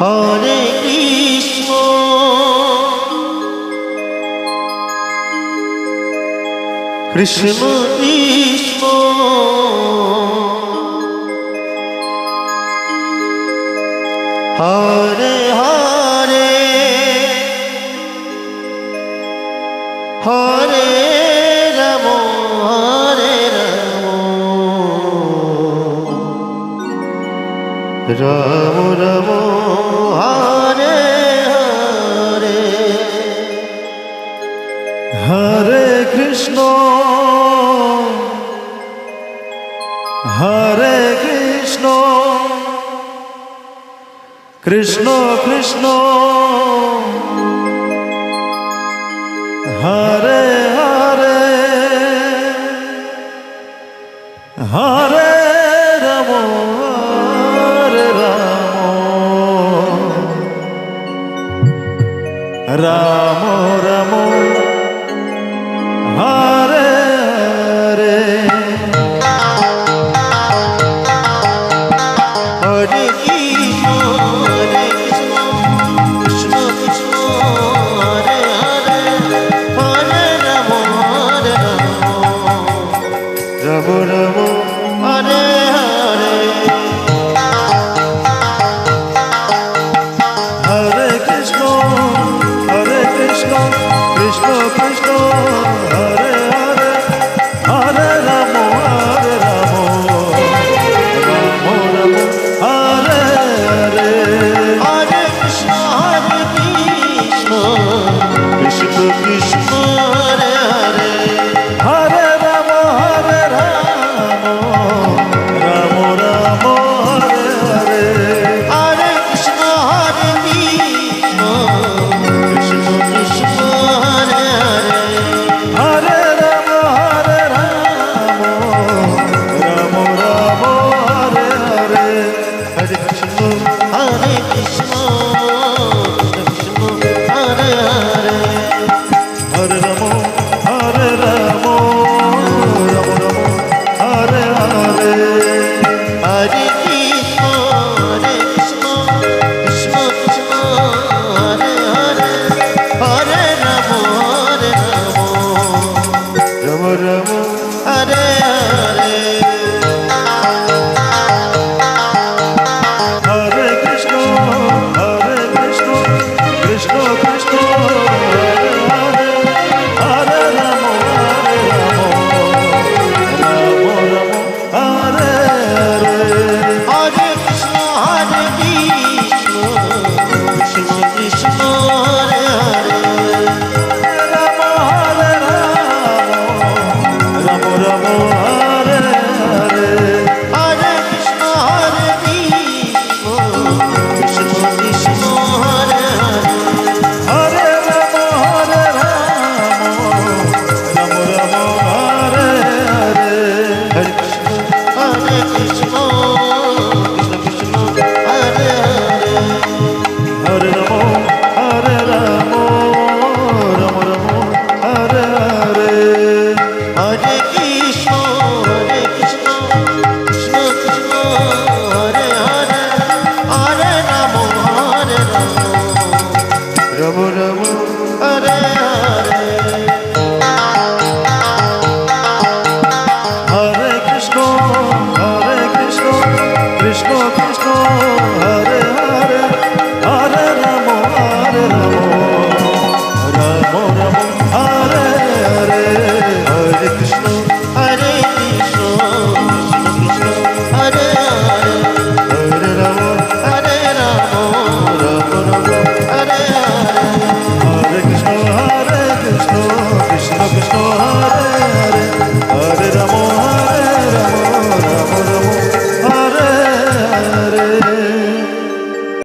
Hare Krishna Krishna Krishna Hare Hare Hare Ram Hare Ram Ram Hare Hare Hare Krishna Hare Krishna Krishna Krishna Hare Hare Hare Ram Hare Ram Ram Ram Hare Hare Hare Krishna Krishna Krishna Hare Hare Hare Ram Ram Ram Hare Hare Hare Krishna Krishna Krishna Hare Hare Hare Ram Ram Ram Hare Hare Hare Krishna Krishna Krishna Hare Hare Hare Ram Ram Ram Hare Hare Hare Krishna Krishna Krishna Hare Hare Hare Ram Ram Ram Hare Hare Hare Krishna Krishna Krishna Hare Hare Hare Ram Ram Ram Hare Hare Hare Krishna Krishna Krishna Krishna Hare Hare Hare Ram Ram Ram Hare Hare Hare Krishna Krishna Krishna Hare Hare Hare Ram Ram Ram Hare Hare Hare Krishna Krishna Krishna Hare Hare Ram Hare Ram Ram Hare Hare Hare Krishna Krishna Krishna Hare Hare Hare Ram Ram Ram Hare Hare Hare Krishna Krishna Krishna Hare Hare Hare Ram Ram Ram Hare Hare Hare Krishna Krishna Krishna Krishna Hare Hare Hare Ram Ram Ram Hare Hare Hare Krishna Krishna Krishna Hare Hare Hare Ram Ram Ram Hare Hare Hare Krishna Krishna Krishna Hare Hare Hare Ram Hare Ram Ram Ram Hare Hare Hare Krishna Krishna Krishna Hare Hare Hare Ram